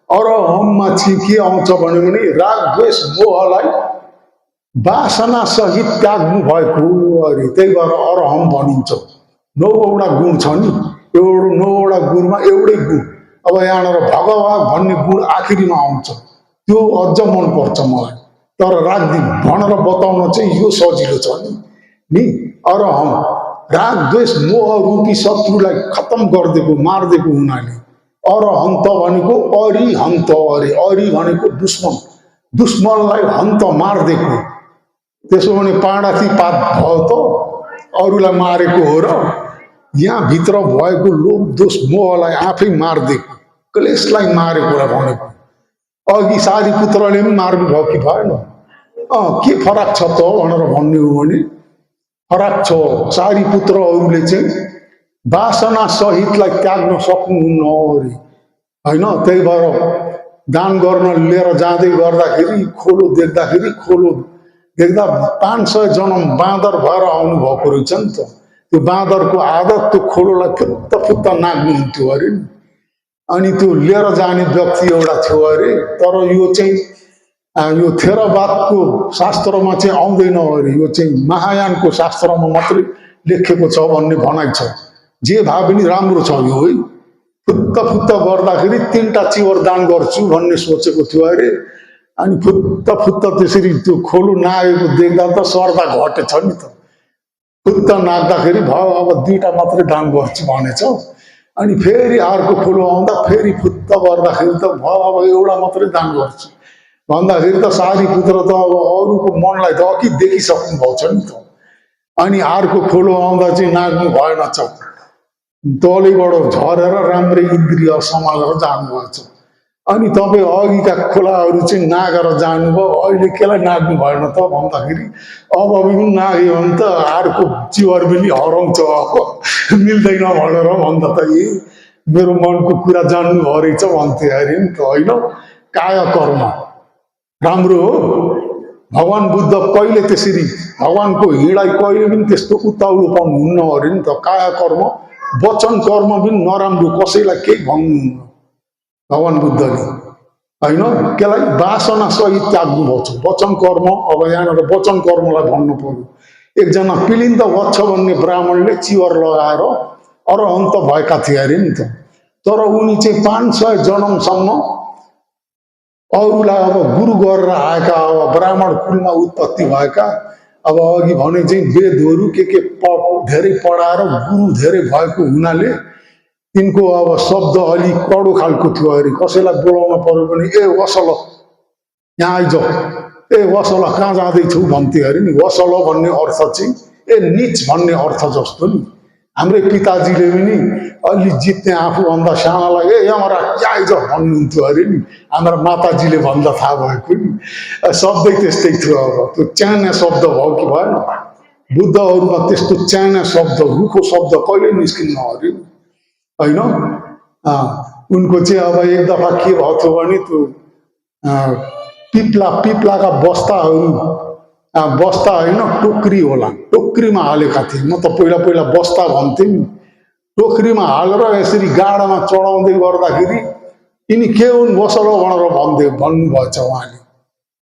अरहममा चाहिँ के आउँछ भने राग द्वेष मोहलाई वासना सहित त्याग्नु भएको अरे, त्यही भएर अरहम भनिन्छ। 9वटा गुण छ नि, यो 9वटा गुणमा एउटै गुण, अब यहाँनिर भगवान भन्ने गुण आखिरीमा आउँछ, त्यो अझ मनपर्छ मलाई। तर राखिदिनु भनेर बताउन चाहिँ यो सजिलो छ नि। अरहम राग द्वेष मोह रूपी शत्रुलाई खत्म गरिदिएको, मारिदिएको हुनाले अरहन्त भनेको अरिहन्त अरे, अरि भनेको दुश्मन, दुश्मनलाई हन्त मारिदिएको। त्यसो भने पाडाती पात भयो त अरूलाई मारेको हो र? यहाँ भित्र भएको लोभ दोष मोहलाई आफै मारिदिएको, क्लेशलाई मारेकोलाई भनेको। अघि सारीपुत्रले पनि मार्नुभयो कि भएन? के फरक छ त भनेर भन्ने हो भने फरक छ। सारीपुत्रहरूले चाहिँ वासना सहितलाई त्याग्न सक्नुहुन्न अरे, होइन? त्यही भएर दान गर्न लिएर जाँदै गर्दाखेरि खोलो देख्दाखेरि, खोलो देख्दा 500 जन्म बाँदर भएर आउनुभएको रहेछ नि त। त्यो बाँदरको आदत त्यो खोलोलाई फुत्त फुत्त नाग्नुहुन्थ्यो अरे नि। अनि त्यो लिएर जाने व्यक्ति एउटा थियो अरे। तर यो चाहिँ यो थेरवादको शास्त्रमा चाहिँ आउँदैन अरे, यो चाहिँ महायानको शास्त्रमा मात्रै लेखेको छ भन्ने भनाइ छ। जे भए पनि राम्रो छ यो है। फुत्त फुत्त गर्दाखेरि 3टा चिवर दान गर्छु भन्ने सोचेको थियो अरे। अनि फुत्त फुत्त त्यसरी त्यो खोलो नागेको देख्दा त सर्दा घटेछ नि त। फुत्त नाग्दाखेरि भयो अब 2टा मात्रै दान गर्छु भनेछ। अनि फेरि अर्को खोलो आउँदा फेरि फुत्त गर्दाखेरि त भयो अब एउटा मात्रै दान गर्छु भन्दाखेरि त सारीपुत्र त अब अरूको मनलाई त अघि देखिसक्नु भएको छ नि त। अनि अर्को खोलो आउँदा चाहिँ नाग्नु भएन छ, तलैबाट झरेर राम्रै इन्द्रिय सम्हालेर जानुभएछ। अनि तपाईँ अघिका खोलाहरू चाहिँ नागेर जानुभयो, अहिले केलाई नाग्नु भएन त भन्दाखेरि अब पनि नाग्यो भने त अर्को चिवर पनि हराउँछ, अब मिल्दैन भनेर भन्दा त मेरो मनको कुरा जान्नु भयो रहेछ भन्थे अरे नि त, होइन? काया कर्म राम्रो हो। भगवान बुद्ध कहिले त्यसरी भगवानको हिँडाइ कहिले पनि त्यस्तो उताउलोपन हुन्न अरे नि त। काया कर्म वचन कर्म पनि नराम्रो, कसैलाई केही भन्नुहुन्न भगवान बुद्धले, होइन? त्यसलाई वासना सहित त्याग्नु भएको छ वचन कर्म। अब यहाँनिर वचन कर्मलाई भन्नु पर्यो। एकजना पिलिन्द वत्स भन्ने ब्राह्मणले चिवर लगाएर अरहन्त भएका थिए अरे नि त। तर उनी चाहिँ 500 जन्मसम्म अरूलाई अब गुरु गरेर आएका, अब ब्राह्मण कुलमा उत्पत्ति भएका, अब अघि भने चाहिँ वेदहरू के धेरै पढाएर गुरु धेरै भएको हुनाले तिनको अब शब्द अलि कडो खालको थियो अरे। कसैलाई बोलाउन पर्यो भने ए वसल यहाँ आइज, ए वसल कहाँ जाँदैछौ भन्थे अरे नि। वसल भन्ने अर्थ चाहिँ ए निच भन्ने अर्थ जस्तो नि। हाम्रै पिताजीले पनि अलि जित्ने आफूभन्दा सानालाई ए यहाँ आइज भन्नुहुन्थ्यो अरे नि। हाम्रा माताजीले भन्दा थाहा भएको नि, शब्दै त्यस्तै थियो। अब त्यो च्याना शब्द भयो कि भएन? बुद्धहरूमा त्यस्तो च्याना शब्द, रुखो शब्द कहिले निस्किन्न अरे, होइन? उनको चाहिँ अब एक दफा के भएको थियो भने त्यो पिप्लाका बस्ता होइन, टोकरी होला, टोकरीमा हालेका थिए। म त पहिला पहिला बस्ता भन्थेँ नि। टोकरीमा हालेर यसरी गाडामा चढाउँदै गर्दाखेरि यिनी के हुन् बसल भनेर भन्नुभएछ उहाँले।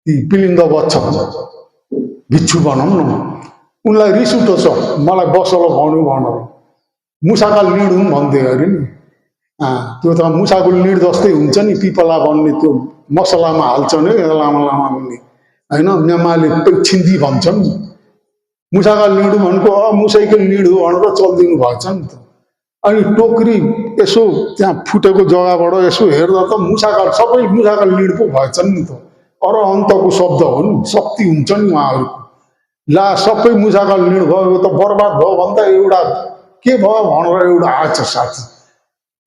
ती पिलिन्द वत्स भिक्षु भनौँ न, उनलाई रिस उठो छ मलाई बसल भन्नु भनेर। मुसाका लिड हुन् भन्थे अरे नि। त्यो त मुसाको लिड जस्तै हुन्छ नि, पिपला भन्ने त्यो मसलामा हाल्छन् है, लामा लामा भन्ने, होइन? नेमाले छिन्दी भन्छन्। मुसाका लिड भनेको मुसैको लिड हो भनेर चलिदिनु भएछ नि त। अनि टोकरी यसो त्यहाँ फुटेको जग्गाबाट यसो हेर्दा त सबै मुसाका लिड पो भएछन् नि त। अरहन्तको शब्द हो नि, शक्ति हुन्छ नि उहाँहरूको। ला सबै मुसाका लिड भयो, यो त बर्बाद भयो भन्दा एउटा के भयो भनेर एउटा आएछ साथी।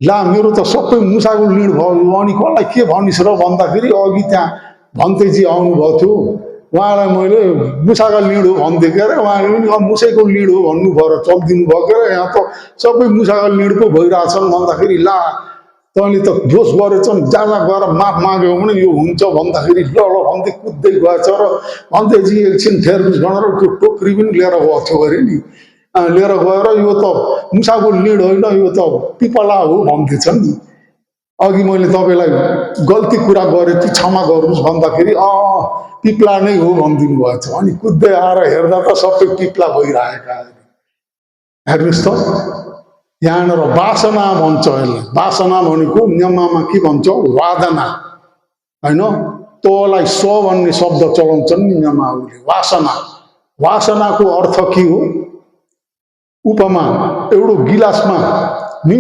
ला मेरो त सबै मुसाको लिड भयो, अनि कसलाई के भनिस् र भन्दाखेरि अघि त्यहाँ भन्तेजी आउनुभएको थियो, उहाँलाई मैले मुसाका लिड हो भनिदिएँ के अरे। उहाँले पनि मुसैको लिड हो भन्नुभयो र चलिदिनु भयो के अरे। यहाँ त सबै मुसाका लिड पो भइरहेछन् भन्दाखेरि ला तैँले त दोष गरेछन्, जहाँ गएर माफ माग्यो भने यो हुन्छ भन्दाखेरि ल ल भन्दै कुद्दै गएछ र भन्तेजी एकछिन फेर्नुहोस् भनेर त्यो टोकरी पनि लिएर गएको थियो अरे नि। लिएर गएर यो त मुसाको लिड होइन, यो त पिपला हो भन्दैछ नि। अघि मैले तपाईँलाई गल्ती कुरा गरेँ कि क्षमा गर्नुहोस् भन्दाखेरि पिप्ला नै हो भनिदिनु भएछ। अनि कुद्दै आएर हेर्दा त सबै पिप्ला भइरहेका। हेर्नुहोस् त, यहाँनिर वासना भन्छ यसलाई। वासना भनेको नेमामा के भन्छ, वादना होइन, तँलाई स भन्ने शब्द चलाउँछन् नि नेमाहरूले। वासना, वासनाको अर्थ के हो? उपमा एउटा गिलासमा नि,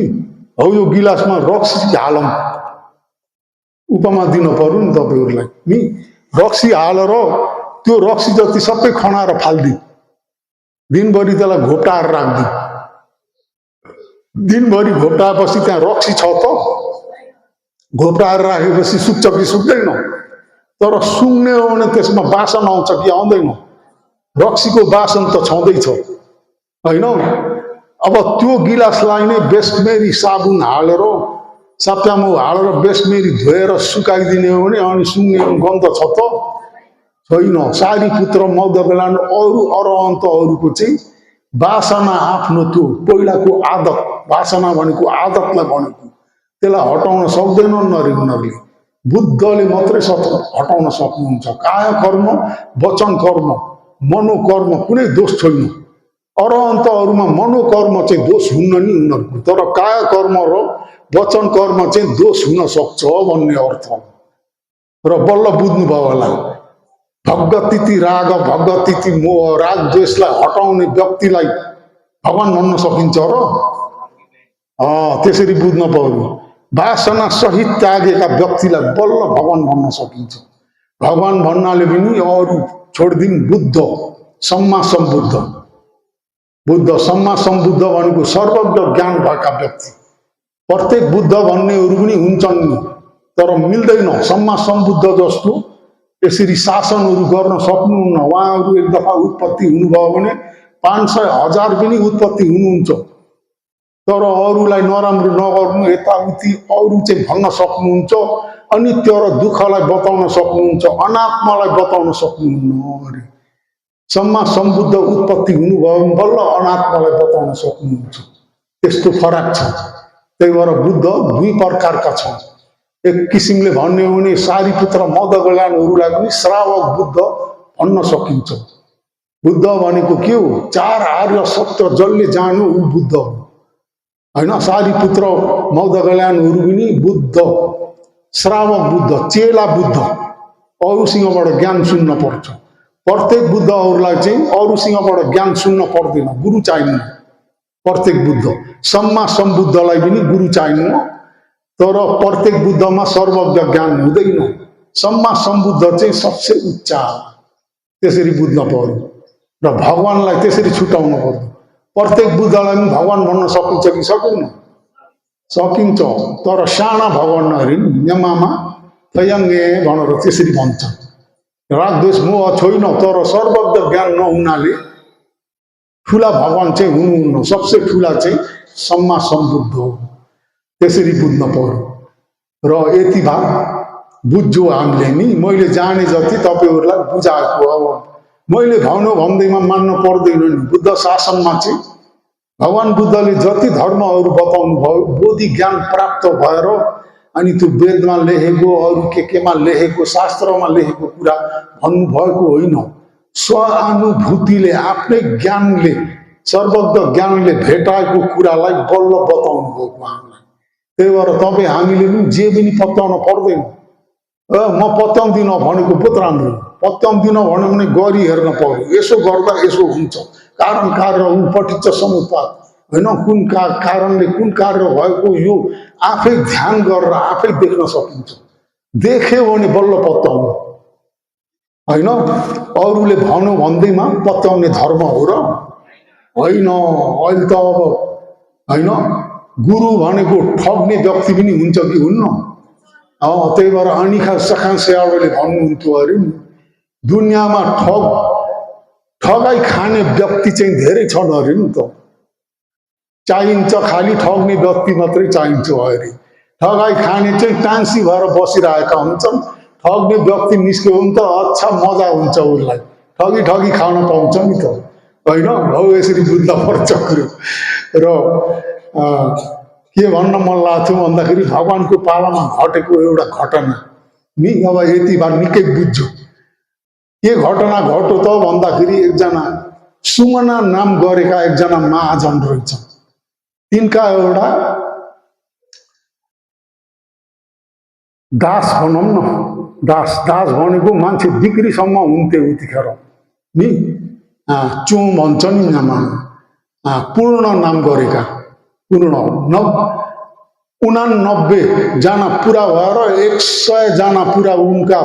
हौ यो गिलासमा रक्सी हालौँ, उपमा दिन पर्यो नि तपाईँहरूलाई नि। रक्सी हालेर त्यो रक्सी जति सबै खनाएर फालिदिउँ, दिनभरि त्यसलाई घोप्टाएर राखिदिउँ। दिनभरि घोप्टाएपछि त्यहाँ रक्सी छ त? घोप्टाएर राखेपछि सुक्छ कि सुक्दैन? तर सुँग्ने हो भने त्यसमा वासन आउँछ कि आउँदैन? रक्सीको वासन त छँदैछ होइन। अब त्यो गिलासलाई नै बेसमेरी साबुन हालेर, सप्यामो हालेर बेसमेरी धोएर सुकाइदिने हो भने अनि सुँग्ने गन्ध छ त? छैन। सारीपुत्र मौदगलान अरू अरहन्तहरूको चाहिँ वासना आफ्नो त्यो पहिलाको आदत, वासना भनेको आदतलाई भनेको, त्यसलाई हटाउन सक्दैनन् अरे उनीहरूले। बुद्धले मात्रै हटाउन सक्नुहुन्छ। काय कर्म, वचन कर्म, मनोकर्म कुनै दोष छैन। अरहन्तहरूमा मनोकर्म चाहिँ दोष हुन्न नि उनीहरूको, तर काय कर्म र वचन कर्म चाहिँ दोष हुन सक्छ भन्ने अर्थ। र बल्ल बुझ्नुभयो होला। भगतिथि राग, भगतिथि मोह, राग द्वेषलाई हटाउने व्यक्तिलाई भगवान भन्न सकिन्छ र? त्यसरी बुझ्न पर्यो। वासना सहित त्यागेका व्यक्तिलाई बल्ल भगवान भन्न सकिन्छ। भगवान भन्नाले पनि अरू छोडिदिन, बुद्ध, सम्मा सम्बुद्ध। बुद्ध, सम्मा सम्बुद्ध भनेको सर्वज्ञ ज्ञान भएका व्यक्ति। प्रत्येक बुद्ध भन्नेहरू पनि हुन्छन् नि, तर मिल्दैन। सम्मा सम्बुद्ध जस्तो यसरी शासनहरू गर्न सक्नुहुन्न। उहाँहरू एक दफा उत्पत्ति हुनुभयो भने 500 1000 पनि उत्पत्ति हुनुहुन्छ, तर अरूलाई नराम्रो नगर्नु, यताउति अरू चाहिँ भन्न सक्नुहुन्छ। अनित्य र दुःखलाई बताउन सक्नुहुन्छ, अनात्मालाई बताउन सक्नुहुन्न अरे। सम्मा सम्बुद्ध उत्पत्ति हुनुभयो भने बल्ल अनात्मालाई बताउन सक्नुहुन्छ। त्यस्तो फरक छ। त्यही भएर बुद्ध दुई प्रकारका छन्। एक किसिमले भन्ने हो भने सारीपुत्र मौदगलानहरूलाई पनि श्रावक बुद्ध भन्न सकिन्छ। बुद्ध भनेको के हो? 4 आर्य सत्य जसले जानु ऊ बुद्ध हो होइन। सारीपुत्र मौदगलानहरू पनि बुद्ध, श्रावक बुद्ध, चेला बुद्ध। अरूसँगबाट ज्ञान सुन्न पर्छ। प्रत्येक बुद्धहरूलाई चाहिँ अरूसँगबाट ज्ञान सुन्न पर्दैन, गुरु चाहिन्न। प्रत्येक बुद्ध, सम्मा सम्बुद्धलाई पनि गुरु चाहिन्न, तर प्रत्येक बुद्धमा सर्वज्ञ ज्ञान हुँदैन। सम्मा सम्बुद्ध चाहिँ सबसे उच्च, त्यसरी बुझ्न पर्यो। र भगवानलाई त्यसरी छुटाउनु पर्यो। प्रत्येक बुद्धलाई पनि भगवान भन्न सकिन्छ कि सकिन्न? सकिन्छ, तर साना भगवान अरे यमामा तयङ्गे भनेर त्यसरी भन्छ। राग द्वेष मोह छैन, तर सर्वज्ञ ज्ञान नहुनाले ठुला भगवान चाहिँ हुनुहुन्न। सबसे ठुला चाहिँ सम्मा सम्बुद्ध हो। त्यसरी बुझ्न पर्यो। र यति भए बुझ्यो हामीले नि। मैले जाने जति तपाईँहरूलाई बुझाएको। अब मैले भन्यो भन्दैमा मान्नु पर्दैन नि। बुद्ध शासनमा चाहिँ भगवान बुद्धले जति धर्महरू बताउनु भयो, बोधि ज्ञान प्राप्त भएर अनि त्यो वेदमा लेखेको, अरू केमा लेखेको, शास्त्रमा लेखेको कुरा भन्नुभएको होइन। स्वानुभूतिले, आफ्नै ज्ञानले, सर्वज्ञ ज्ञानले भेटाएको कुरालाई बल्ल बताउनु भएको हामीलाई। त्यही भएर तपाईँ हामीले पनि जे पनि पत्याउन पर्दैन। म पत्याउँदिनँ भनेको बहुत राम्रो। पत्याउँदिनँ भन्यो भने गरी हेर्न पर्यो। यसो गर्दा यसो हुन्छ, कारण कार्य उपटिच्छ समुत्पाद होइन। कुन कारणले कुन कार्य भएको यो आफै ध्यान गरेर आफै देख्न सकिन्छ। देख्यो भने बल्ल पत्याउनु होइन। अरूले भन्यो भन्दैमा पत्याउने धर्म हो र होइन। अहिले त अब होइन, गुरु भनेको ठग्ने व्यक्ति पनि हुन्छ कि हुन्न? त्यही भएर अनिखा सखा स्याउले भन्नुहुन्थ्यो अरे नि, दुनियाँमा ठगाई खाने व्यक्ति चाहिँ धेरै छन् अरे नि त। चाहिन्छ खालि ठग्ने व्यक्ति मात्रै चाहिन्छ अरे। ठगाई खाने चाहिँ टान्सी भएर बसिरहेका हुन्छन्। ठग्ने व्यक्ति निस्क्यो भने त अच्छा मजा हुन्छ उसलाई, ठगी ठगी खान पाउँछ नि त होइन। हौ यसरी बुझ्न पर्छ कुरो। र के भन्न मन लाग्थ्यो भन्दाखेरि भगवानको पालामा घटेको एउटा घटना नि अब यति भए निकै बुझ्छु। के घटना घट्यो त भन्दाखेरि एकजना सुमना नाम गरेका एकजना महाजन रहेछ। तिनका एउटा दास भनौँ न, दास दास भनेको मान्छे बिक्रीसम्म हुन्थे उतिखेर नि। चों भन्छ नि नाम, पूर्ण नाम गरेका, पूर्ण 89 जना पुरा भएर 100 जना पुरा उनका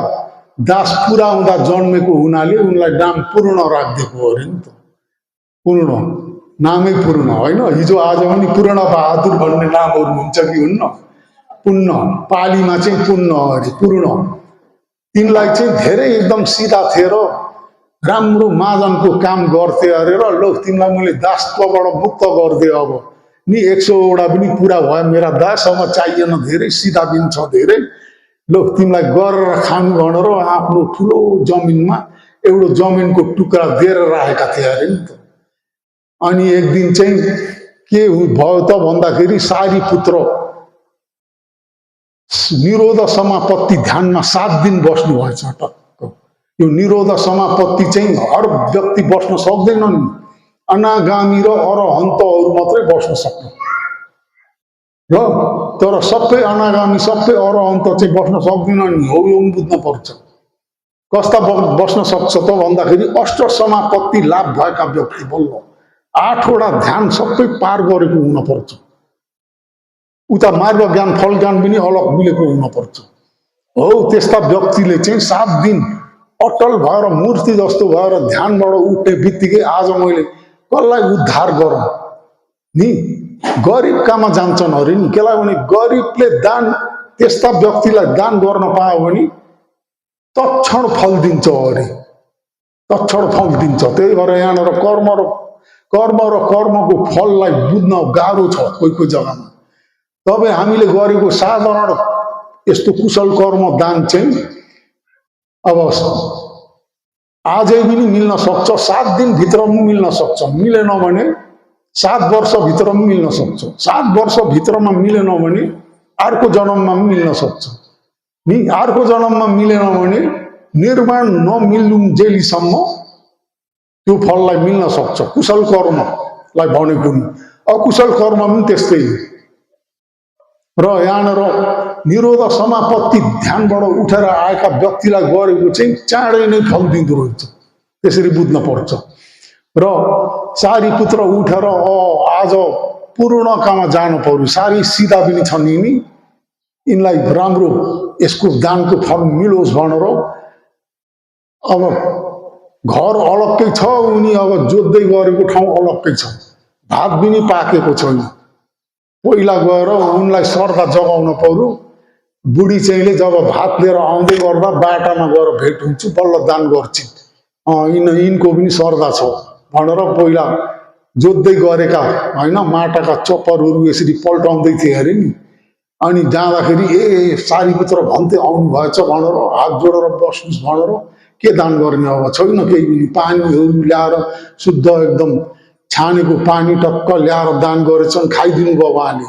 दास पुरा हुँदा जन्मेको हुनाले उनलाई नाम पूर्ण राखिदिएको अरे नि त। पूर्ण नामै पूर्ण होइन। हिजो आज पनि पूर्ण बहादुर भन्ने नामहरू हुन्छ कि हुन्न? पुण्य, पालीमा चाहिँ पुण्य अरे पूर्ण। तिनलाई चाहिँ धेरै एकदम सिधा थिए र राम्रो महाजनको काम गर्थे अरे र लो तिमीलाई मैले दासत्वबाट मुक्त गरिदिएँ अब नि 100वटा पनि पुरा भयो मेरा दास, अब चाहिएन धेरै, सिधा पनि छ धेरै, लो तिमीलाई गरेर खानु भनेर आफ्नो ठुलो जमिनमा एउटा जमिनको टुक्रा दिएर राखेका थिए अरे नि त। अनि एक दिन चाहिँ के भयो त भन्दाखेरि सारी पुत्र निरोध समापत्ति ध्यानमा 7 दिन बस्नु भएछ। टक्क यो निरोध समापत्ति चाहिँ हर व्यक्ति बस्न सक्दैनन्, अनागामी र अरहन्तहरू मात्रै बस्न सक्नु र तर सबै अनागामी सबै अरहन्त चाहिँ बस्न सक्दैनन्। हो यो बुझ्न पर्छ। कस्ता बस्न सक्छ त भन्दाखेरि अष्ट समापत्ति लाभ भएका व्यक्ति बल्ल 8वटा ध्यान सबै पार गरेको हुनुपर्छ। उता मार्ग ज्ञान फल ज्ञान पनि अलग मिलेको हुनुपर्छ। हो त्यस्ता व्यक्तिले चाहिँ 7 दिन अटल भएर मूर्ति जस्तो भएर ध्यानबाट उठ्ने बित्तिकै आज मैले कसलाई उद्धार गरौँ नि गरिबकामा जान्छन् अरे नि। केलाई भने गरिबले दान, त्यस्ता व्यक्तिलाई दान गर्न पायो भने तत्क्षण फल दिन्छ अरे, तत्क्षण फल दिन्छ। त्यही भएर यहाँनिर कर्म र कर्मको फललाई बुझ्न गाह्रो छ कोही कोही जग्गामा। तपाईँ हामीले गरेको साधारण यस्तो कुशल कर्म दान चाहिँ अब आजै पनि मिल्न सक्छ, 7 दिनभित्र पनि मिल्न सक्छ, मिलेन भने 7 वर्षभित्र पनि मिल्न सक्छ, 7 वर्षभित्रमा मिलेन भने अर्को जन्ममा पनि मिल्न सक्छ नि। अर्को जन्ममा मिलेन भने निर्माण नमिल्नुन्जेलीसम्म त्यो फललाई मिल्न सक्छ। कुशल कर्मलाई भनेको नि, अकुशल कर्म पनि त्यस्तै हो। र यहाँनिर निरोध समापत्ति ध्यानबाट उठेर आएका व्यक्तिलाई गरेको चाहिँ चाँडै नै फल दिँदो रहेछ। त्यसरी बुझ्न पर्छ। र सारी पुत्र उठेर आज पूर्णकामा जानु पर्यो, सारी सिधा पनि छन् यिनी, यिनलाई राम्रो यसको दानको फल मिलोस् भनेर अब घर अलग्गै छ, उनी अब जोत्दै गरेको ठाउँ अलग्गै छ, भात पनि पाकेको छैन। पहिला गएर उनलाई श्रद्धा जगाउन पर्यो। बुढी चाहिँले जब भात लिएर आउँदै गर्दा बाटामा गएर भेट हुन्छु बल्ल दान गर्छिन्, यिनको पनि श्रद्धा छ भनेर पहिला जोत्दै गरेका होइन माटाका चप्परहरू यसरी पल्टाउँदै थिए अरे नि। अनि जाँदाखेरि सारी पुत्र भन्थे आउनु भएछ भनेर हात जोडेर बस्नुहोस् भनेर के दान गर्ने, अब छैन केही पनि। पानीहरू ल्याएर शुद्ध एकदम छानेको पानी टक्क ल्याएर दान गरेछन्, खाइदिनु भयो उहाँले।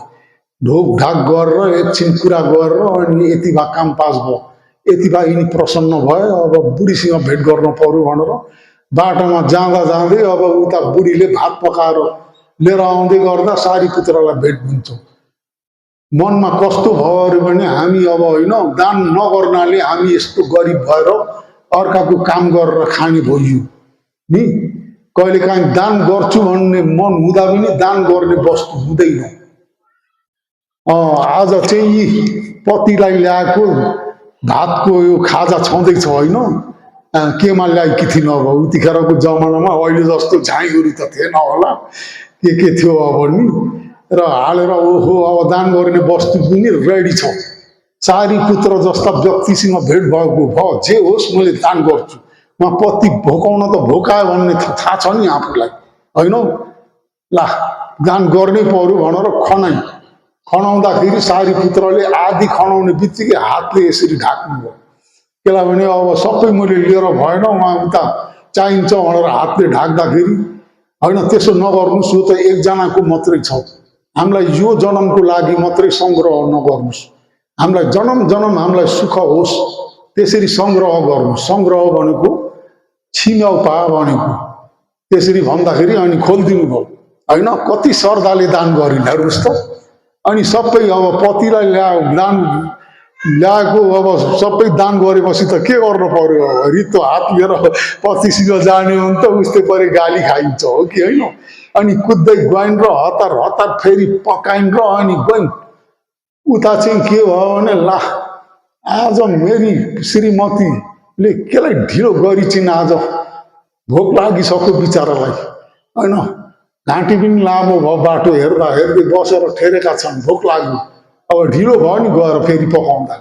ढोकढाक गरेर एकछिन कुरा गरेर अनि यति भए काम पास भयो, यति भए यिनी प्रसन्न भयो, अब बुढीसँग भेट गर्न पर्यो भनेर बाटोमा जाँदा जाँदै अब उता बुढीले भात पकाएर लिएर आउँदै गर्दा सारी पुत्रलाई भेट हुन्छ। मनमा कस्तो भयो अरे भने हामी अब होइन दान नगर्नाले हामी यस्तो गरिब भएर अर्काको काम गरेर खाने भइयो नि। कहिलेकाहीँ दान गर्छु भन्ने मन हुँदा पनि दान गर्ने वस्तु हुँदैन। आज चाहिँ यी पतिलाई ल्याएको भातको यो खाजा छँदैछ होइन, केमा ल्याएकी थिइन् अब उतिखेरको जमानामा, अहिले जस्तो झाइहरू त थिएन होला, के थियो अब नि। र हालेर ओहो अब दान गर्ने वस्तु पनि रेडी छ। सारी पुत्र जस्ता व्यक्तिसँग भेट भएको भयो, जे होस् मैले दान गर्छु। म पति भोकाउन त भोकायो भन्ने थाहा छ नि आफूलाई होइन, ला दान गर्नै पर्यो भनेर खनाउँदाखेरि सारी पुत्रले आदि खनाउने बित्तिकै हातले यसरी ढाक्नु भयो। त्यसलाई भने अब सबै मैले लिएर भएन, उहाँ उता चाहिन्छ भनेर हातले ढाक्दाखेरि होइन त्यसो नगर्नुहोस्, यो त एकजनाको मात्रै छ, हामीलाई यो जन्मको लागि मात्रै सङ्ग्रह नगर्नुहोस्, हामीलाई जन्म जन्म हामीलाई सुख होस् त्यसरी सङ्ग्रह गर्नुहोस्। सङ्ग्रह भनेको छिम्याउ पा भनेको त्यसरी भन्दाखेरि अनि खोलिदिनु भयो होइन। कति श्रद्धाले दान गरिन् हेर्नुहोस् त। अनि सबै अब पतिलाई दान ल्याएको अब सबै दान गरेपछि त के गर्नु पर्यो? रित्तो हात लिएर पतिसँग जाने हो भने त उस्तै परे गाली खाइन्छ हो कि होइन? अनि कुद्दै गइन् र हतार हतार फेरि पकाइन् र अनि गइन्। उता चाहिँ के भयो भने ला आज मेरी श्रीमतीले केलाई ढिलो गरिचिन्, आज भोक लागिसक्यो बिचरालाई होइन। घाँटी पनि लामो भयो, बाटो हेर्दा हेर्दै बसेर ठेरेका छन्, भोक लाग्यो। अब ढिलो भयो नि गएर फेरि पकाउँदा।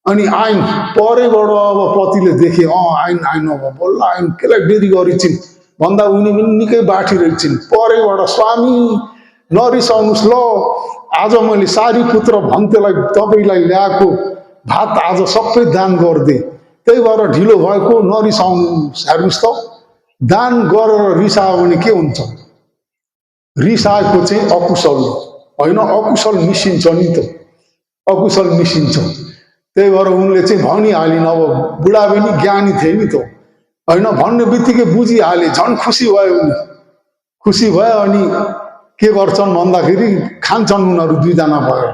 अनि आइन् परैबाट, अब पतिले देखे आइन् आइन्, अब बल्ल आइन्, केलाई देरी गरिचिन् भन्दा उनी पनि निकै बाठी रहेछन्। परैबाट स्वामी नरिसाउनुहोस् ल, आज मैले सारी पुत्र भन्तेलाई तपाईँलाई ल्याएको भात आज सबै दान गरिदिएँ, त्यही भएर ढिलो भएको, नरिसाउनुहोस्। हेर्नुहोस् त, दान गरेर रिसायो भने के हुन्छ? रिसाएको चाहिँ अकुशल होइन, अकुशल मिसिन्छ नि त, अकुशल मिसिन्छ। त्यही भएर उनले चाहिँ भनिहालिन्। अब बुढा पनि ज्ञानी थिए नि त होइन, भन्ने बित्तिकै बुझिहाले, झन् खुसी भयो उनी। खुसी भयो अनि के गर्छन् भन्दाखेरि खान्छन् उनीहरू दुईजना भएर।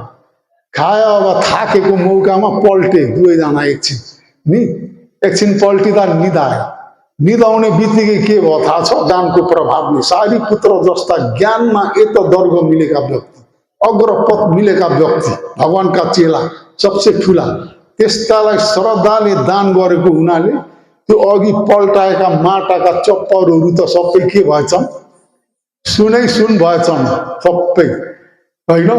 खायो, अब थाकेको मौकामा पल्टे दुवैजना एकछिन नि, एकछिन पल्टिँदा निधायो। निधाउने बित्तिकै के भयो थाहा छ? दानको प्रभावले सारी पुत्र जस्ता ज्ञानमा एत दर्ग मिलेका व्यक्ति, अग्रपथ मिलेका व्यक्ति, भगवानका चेला सबसे ठुला, त्यस्तालाई श्रद्धाले दान गरेको हुनाले त्यो अघि पल्टाएका माटाका चप्परहरू त सबै के भएछन्? सुनै सुन भएछन् सबै होइन।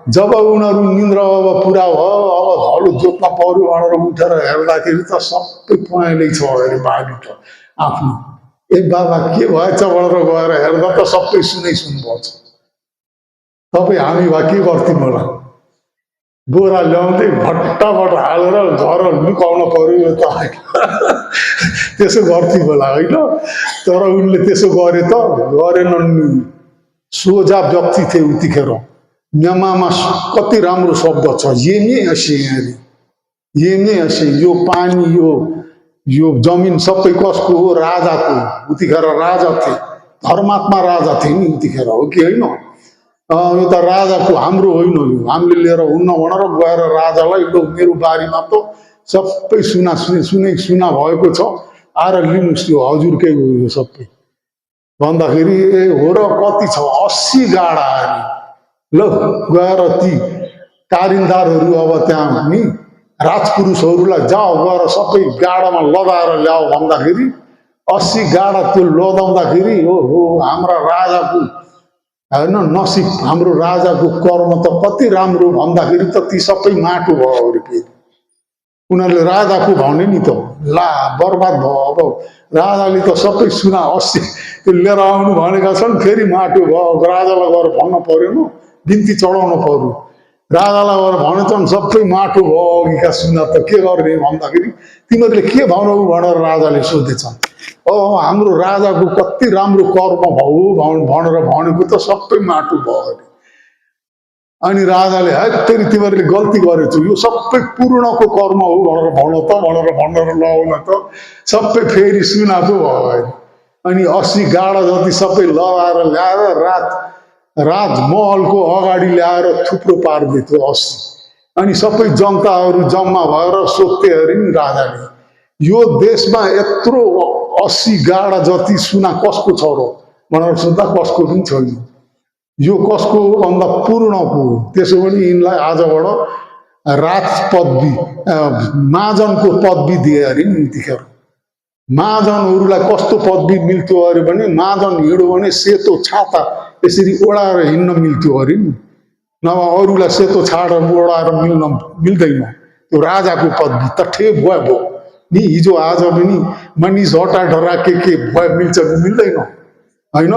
जब उनीहरू निन्द्रा अब पुरा भयो, अब हलो जोत्न पर्यो भनेर उठेर हेर्दाखेरि त सबै पहेँलै छ अरे बारी त आफ्नो। ए बाबा के भएछ भनेर गएर हेर्दा त सबै सुनै सुन भएछ। तपाईँ हामी भए के गर्थ्यौँ होला? बोरा ल्याउँदै भट्टाभट हालेर घर लुकाउन पर्यो त त्यसो गर्थ्यौँ होला होइन। तर उनले त्यसो गरे त गरेनन् नि। सोझा व्यक्ति थिए उतिखेर। म्यामामा कति राम्रो शब्द छ, येमे असे अरे, येमे असे। यो पानी यो जमिन सबै कसको हो? राजाको। उतिखेर राजा थिए, धर्मात्मा राजा थिए नि उतिखेर, हो कि होइन? यो त राजाको, हाम्रो होइन, यो हामीले लिएर हुन्न भनेर गएर राजालाई लो मेरो बारीमा त सबै सुना सुनै सुना भएको छ, आएर लिनुहोस्, यो हजुरकै हो यो सबै भन्दाखेरि ए हो र कति छ? 80 गाडा अरे। ल गएर ती कारिन्दारहरू अब त्यहाँ नि राजपुरुषहरूलाई जाओ गएर सबै गाडामा लदाएर ल्याओ भन्दाखेरि 80 गाडा त्यो लदाउँदाखेरि हो हाम्रा राजाको होइन नसिब, हाम्रो राजाको कर्म त कति राम्रो भन्दाखेरि त ती सबै माटो भयो अरे। फेरि उनीहरूले राजाको भने नि त, ला बर्बाद भयो। अब राजाले त सबै सुना 80 त्यो लिएर आउनु भनेका छन्, फेरि माटो भयो। राजालाई गएर भन्न परेन, बिन्ती चढाउनु पर्यो। राजालाई गएर भनेछन् सबै माटो भयो अघिका सुना, त के गर्ने भन्दाखेरि तिमीहरूले के भनौ भनेर राजाले सोधेछन्। हाम्रो राजाको कति राम्रो कर्म भयो भनेर भनेको त सबै माटो भयो अरे। अनि राजाले है फेरि तिमीहरूले गल्ती गरेछौ, यो सबै पूर्णको कर्म हो भनेर भन त भनेर लगाउन त सबै फेरि सुनाको भयो अरे। अनि 80 गाडा जति सबै लगाएर ल्याएर राजमहलको अगाडि ल्याएर थुप्रो पारिदियो त्यो 80। अनि सबै जनताहरू जम्मा भएर सोध्थे अरे नि राजाले, यो देशमा यत्रो 80 गाडा जति सुना कसको छ र भनेर सोद्धा कसको पनि छैन। यो कसको हो भन्दा पूर्णको हो। त्यसो भने यिनलाई आजबाट राज पदवी, महाजनको पदवी दिए अरे नि यतिखेर। महाजनहरूलाई कस्तो पदवी मिल्थ्यो अरे भने, महाजन हिँड्यो भने सेतो छाता यसरी ओढाएर हिँड्न मिल्थ्यो अरे नि, नभए अरूलाई सेतो छाडा ओढाएर मिल्दैन। त्यो राजाको पदवी त ठे भयो नि। हिजो आज पनि मनिष हटा ढरा के भए मिल्छ कि मिल्दैन होइन।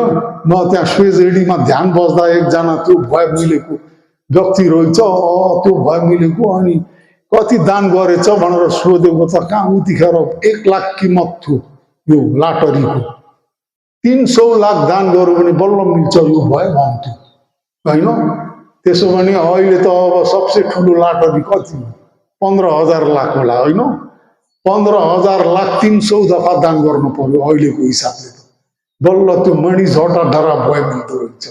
म त्यहाँ स्वेजेडीमा ध्यान बस्दा एकजना त्यो भए मिलेको व्यक्ति रहेछ, त्यो भए मिलेको। अनि कति दान गरेछ भनेर सोधेको त कहाँ उतिखेर 1 लाख किमत थियो यो लाटरीको। 300 लाख दान गर्यो भने बल्ल मिल्छ यो भए भन्थ्यो होइन। त्यसो भने अहिले त अब सबसे ठुलो लाटरी कति 15,000 लाख होला होइन 15,000 लाख 300 दफा दान गर्नु पर्यो अहिलेको हिसाबले त बल्ल त्यो मणि झटा डरा भए मिल्दो रहेछ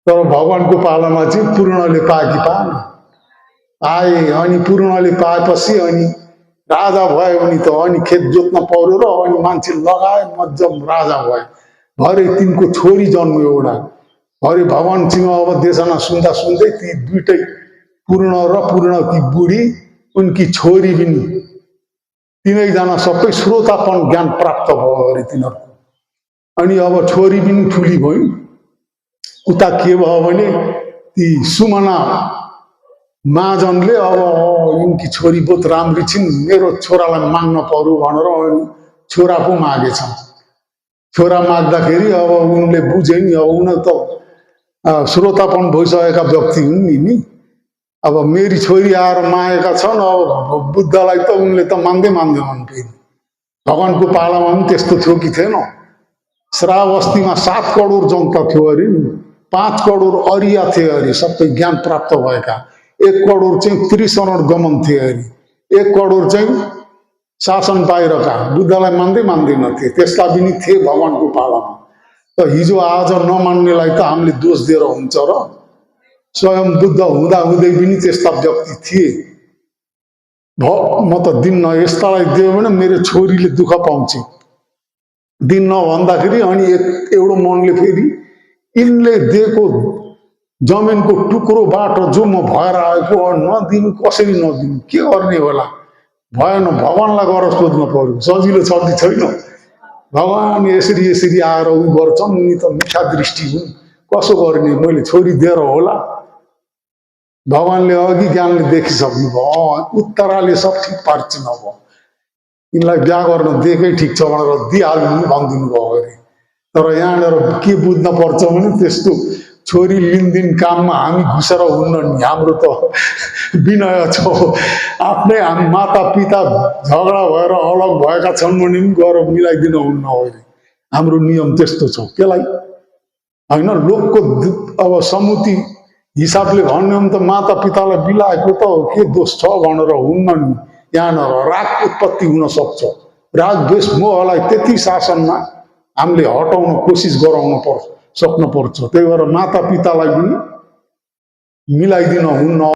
तर भगवानको पालामा चाहिँ पूर्णले पाए कि पाएन आए अनि पूर्णले पाएपछि अनि राजा भयो भने त अनि खेत जोत्न पर्यो र अनि मान्छे लगाए मजम राजा भए भरे तिनको छोरी जन्म्यो एउटा भरे भगवानसँग अब देशना सुन्दा सुन्दै ती दुइटै पूर्ण र पूर्णकी बुढी उनकी छोरी पनि तिनैजना सबै श्रोतापन ज्ञान प्राप्त भयो अरे तिनीहरूको अनि अब छोरी पनि ठुली भइन् उता के भयो भने ती सुमना महाजनले अब यिनकी छोरी बहुत राम्री छिन् मेरो छोरालाई माग्न पर्यो भनेर छोरा पो मागेछन् छोरा माग्दाखेरि अब उनले बुझे नि अब उन त श्रोतापन भइसकेका व्यक्ति हुन् नि अब मेरी छोरी आएर मागेका छन् अब बुद्धलाई त उनले त मान्दैनन् फेरि भगवानको पालामा पनि त्यस्तो थियो कि थिएन श्रावस्तीमा 7 करोड जनता थियो अरे नि 5 करोड अरिया थिए अरे सबै ज्ञान प्राप्त भएका 1 करोड चाहिँ त्रिशरण गमन थिए अरे 1 करोड चाहिँ शासन पाइरहेका बुद्धलाई मान्दैनथे त्यसलाई पनि थिए भगवानको पालामा त हिजो आज नमान्नेलाई त हामीले दोष दिएर हुन्छ र स्वयं बुद्ध हुँदा हुँदै पनि त्यस्ता व्यक्ति थिए म त दिन्न यस्तालाई दियो भने मेरो छोरीले दुःख पाउँछ दिन्न भन्दाखेरि अनि एउटा मनले फेरि यिनले दिएको जमिनको टुक्रोबाट जो म भएर आएको नदिनु कसरी नदिनु के गर्ने होला भएन भगवानलाई गएर सोध्नु पर्यो सजिलो छ कि छैन भगवान यसरी यसरी आएर उ गर्छन् नि त मिठा दृष्टि हुन् कसो गर्ने मैले छोरी दिएर होला भगवानले अघि ज्ञानले देखिसक्नु भयो उत्तराले सब ठिक पार्छ नभयो यिनलाई बिहा गर्न दिएकै ठिक छ भनेर दिइहाल्नु भनिदिनु भयो अरे तर यहाँनिर के बुझ्न पर्छ भने त्यस्तो छोरी लिनदिन काममा हामी घुसेर हुन्न नि हाम्रो त विनय छ आफ्नै माता पिता झगडा भएर अलग भएका छन् भने पनि गएर मिलाइदिन हुन्न अहिले हाम्रो नियम त्यस्तो छ केलाई होइन लोकको अब समुति हिसाबले भन्ने त माता पितालाई बिलाएको त के दोष छ भनेर हुन्न नि यहाँनिर राग उत्पत्ति हुन सक्छ राग द्वेष मोहलाई त्यति शासनमा हामीले हटाउन कोसिस गराउन पर्छ सक्नुपर्छ त्यही भएर माता पितालाई पनि मिलाइदिन हुन्न